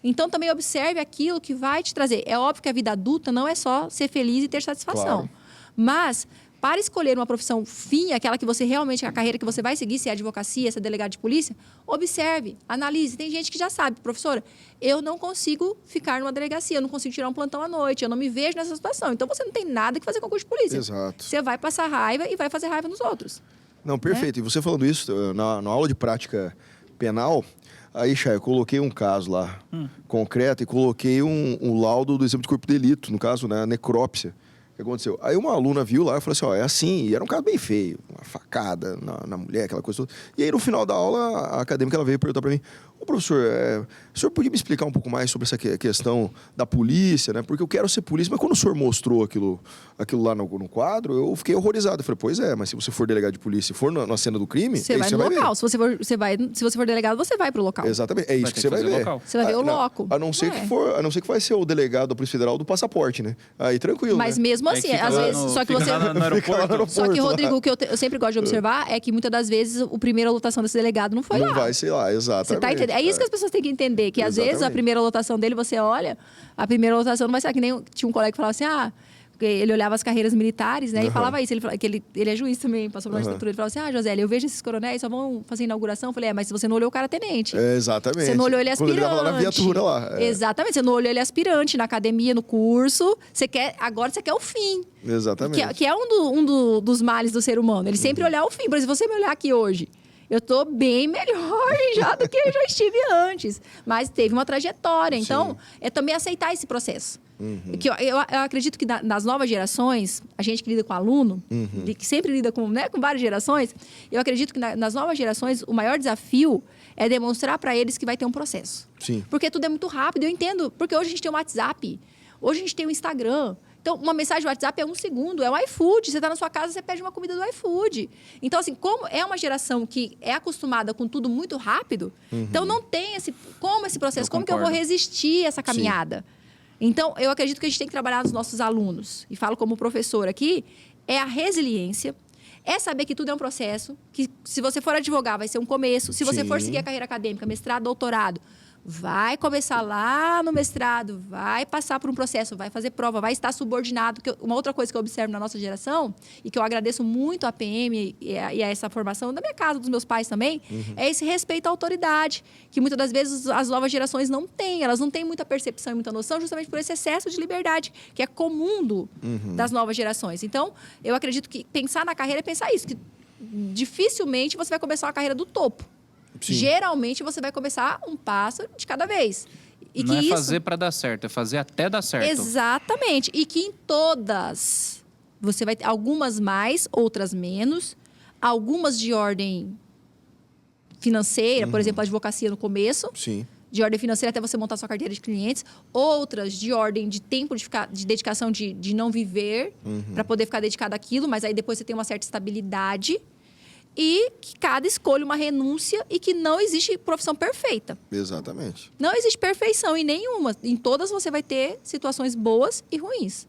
Então, também observe aquilo que vai te trazer. É óbvio que a vida adulta não é só ser feliz e ter satisfação. Claro. Mas... para escolher uma profissão fim, aquela que você realmente, a carreira que você vai seguir, se é advocacia, se é delegado de polícia, observe, analise. Tem gente que já sabe, professora, eu não consigo ficar numa delegacia, eu não consigo tirar um plantão à noite, eu não me vejo nessa situação. Então, você não tem nada que fazer concurso de polícia. Exato. Você vai passar raiva e vai fazer raiva nos outros. Não, perfeito. E você falando isso, na aula de prática penal, aí, Chay, eu coloquei um caso lá concreto e coloquei um laudo do exame de corpo de delito, no caso, né, necrópsia. O que aconteceu? Aí uma aluna viu lá e falou assim, ó, é assim, e era um caso bem feio, uma facada na mulher, aquela coisa toda. E aí no final da aula, a acadêmica ela veio perguntar pra mim, ô professor, o senhor podia me explicar um pouco mais sobre essa questão da polícia, né? Porque eu quero ser polícia, mas quando o senhor mostrou aquilo lá no quadro, eu fiquei horrorizado. Eu falei, pois é, mas se você for delegado de polícia e for na cena do crime, Você vai no local. Se você for delegado, você vai pro local. Exatamente, é isso que você vai ver. Você vai ver o loco. A não ser que vai ser o delegado da Polícia Federal do passaporte, né? Aí tranquilo, Mas né? mesmo assim, às vezes, só que você... no aeroporto. Só que, Rodrigo, o que eu sempre gosto de observar é que muitas das vezes a primeira lotação desse delegado não foi lá. Não vai ser lá, exatamente. Você tá entendendo? É isso que as pessoas têm que entender, que às vezes a primeira lotação dele, você olha, a primeira lotação não vai ser que nem... Tinha um colega que falava assim, porque ele olhava as carreiras militares, né? E falava isso. Ele falava, que ele é juiz também, passou pela magistratura. Ele falava assim, Josélia, eu vejo esses coronéis, só vão fazer inauguração. Eu falei, mas se você não olhou o cara tenente. Exatamente. Você não olhou ele aspirante. Quando ele tava lá na viatura lá. Exatamente. Você não olhou ele aspirante na academia, no curso. Agora você quer o fim. Exatamente. Que é dos males do ser humano. Ele sempre olhar o fim. Por exemplo, se você me olhar aqui hoje, eu tô bem melhor já do que eu já estive antes. Mas teve uma trajetória. Então, é também aceitar esse processo. Que eu acredito que nas novas gerações, a gente que lida com aluno, que sempre lida com várias gerações, eu acredito que nas novas gerações, o maior desafio é demonstrar para eles que vai ter um processo. Sim. Porque tudo é muito rápido, eu entendo. Porque hoje a gente tem o WhatsApp, hoje a gente tem o Instagram. Então, uma mensagem do WhatsApp é 1 segundo, é o iFood. Você está na sua casa, você pede uma comida do iFood. Então, assim, como é uma geração que é acostumada com tudo muito rápido, então não tem esse processo, como que eu vou resistir a essa caminhada? Então, eu acredito que a gente tem que trabalhar nos nossos alunos, e falo como professor aqui, é a resiliência, é saber que tudo é um processo, que se você for advogar vai ser um começo, se você for seguir a carreira acadêmica, mestrado, doutorado, vai começar lá no mestrado, vai passar por um processo, vai fazer prova, vai estar subordinado. Uma outra coisa que eu observo na nossa geração, e que eu agradeço muito à PM e a essa formação da minha casa, dos meus pais também, é esse respeito à autoridade, que muitas das vezes as novas gerações não têm. Elas não têm muita percepção e muita noção, justamente por esse excesso de liberdade, que é comum das novas gerações. Então, eu acredito que pensar na carreira é pensar isso, que dificilmente você vai começar uma carreira do topo. Sim. Geralmente, você vai começar um passo de cada vez. E não que é fazer para dar certo, é fazer até dar certo. Exatamente. E que em todas, você vai ter algumas mais, outras menos. Algumas de ordem financeira, por exemplo, a advocacia no começo. Sim. De ordem financeira até você montar sua carteira de clientes. Outras de ordem de tempo de dedicação de não viver, para poder ficar dedicado àquilo. Mas aí depois você tem uma certa estabilidade. E que cada escolha uma renúncia e que não existe profissão perfeita. Exatamente. Não existe perfeição em nenhuma. Em todas você vai ter situações boas e ruins.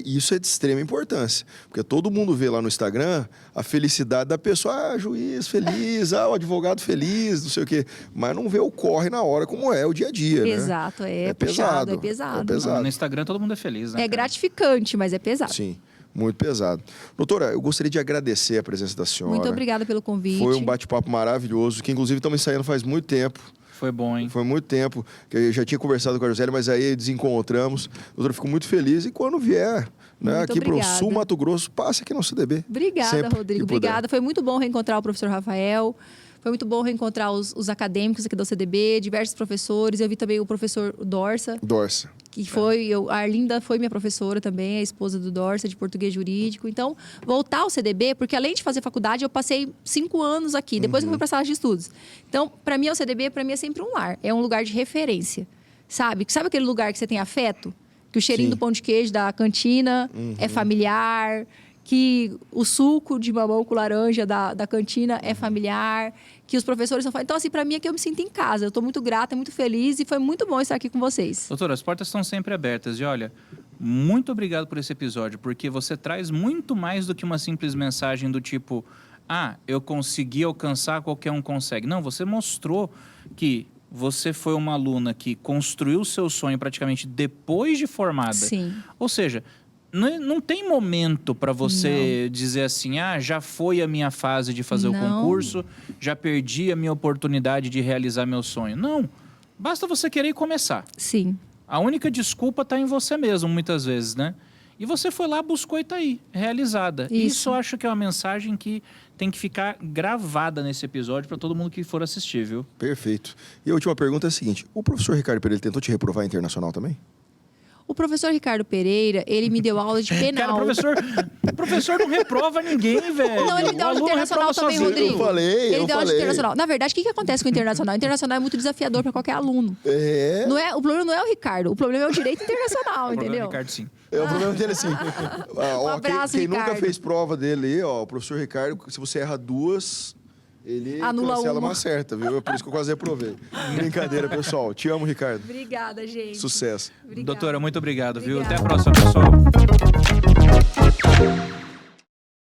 Isso é de extrema importância, porque todo mundo vê lá no Instagram a felicidade da pessoa, juiz feliz, o advogado feliz, não sei o quê, mas não vê o corre na hora como é o dia a dia, né? Exato, é puxado, é pesado. É pesado. No Instagram todo mundo é feliz, né? É cara? gratificante, mas é pesado. Sim, muito pesado. Doutora, eu gostaria de agradecer a presença da senhora. Muito obrigada pelo convite. Foi um bate-papo maravilhoso, que inclusive estamos ensaiando faz muito tempo. Foi bom, hein? Foi muito tempo que eu já tinha conversado com a Josélia, mas aí desencontramos. Doutora, fico muito feliz. E quando vier aqui para o Sul Mato Grosso, passe aqui no CDB. Obrigada, sempre Rodrigo. que puder. Obrigada. Foi muito bom reencontrar o professor Rafael. Foi muito bom reencontrar os acadêmicos aqui do CDB, diversos professores. Eu vi também o professor Dorsa, Dorsa. que foi... A Arlinda foi minha professora também, a esposa do Dorsa, de português jurídico. Então, voltar ao CDB, porque além de fazer faculdade, eu passei 5 anos aqui. Depois eu fui para a sala de estudos. Então, para mim, o CDB, para mim, é sempre um lar. É um lugar de referência, sabe? Sabe aquele lugar que você tem afeto? Que o cheirinho Sim. do pão de queijo da cantina é familiar... que o suco de mamão com laranja da cantina é familiar, que os professores são... Então, assim, para mim é que eu me sinto em casa. Eu estou muito grata, muito feliz e foi muito bom estar aqui com vocês. Doutora, as portas estão sempre abertas. E olha, muito obrigado por esse episódio, porque você traz muito mais do que uma simples mensagem do tipo, eu consegui alcançar, qualquer um consegue. Não, você mostrou que você foi uma aluna que construiu o seu sonho praticamente depois de formada. Sim. Ou seja... Não tem momento para você dizer assim, já foi a minha fase de fazer o concurso, já perdi a minha oportunidade de realizar meu sonho. Não, basta você querer e começar. Sim. A única desculpa está em você mesmo, muitas vezes, né? E você foi lá, buscou e está aí, realizada. Isso eu acho que é uma mensagem que tem que ficar gravada nesse episódio para todo mundo que for assistir, viu? Perfeito. E a última pergunta é a seguinte, o professor Ricardo Pereira tentou te reprovar internacional também? O professor Ricardo Pereira, ele me deu aula de penal. Cara, o professor não reprova ninguém, velho. Não, ele me deu aula de internacional também, Rodrigo. Eu falei. Ele deu aula de internacional. Na verdade, o que acontece com o internacional? O internacional é muito desafiador para qualquer aluno. O problema não é o Ricardo, o problema é o direito internacional, entendeu? O Ricardo, sim. O problema dele é assim. abraço, quem Ricardo. nunca fez prova dele aí, o professor Ricardo, se você erra 2, ele anula cancela uma. uma certa, viu? É por isso que eu quase reprovei. Brincadeira, pessoal. Te amo, Ricardo. Obrigada, gente. Sucesso. Obrigada. Doutora, muito obrigado, viu? Obrigada. Até a próxima, pessoal.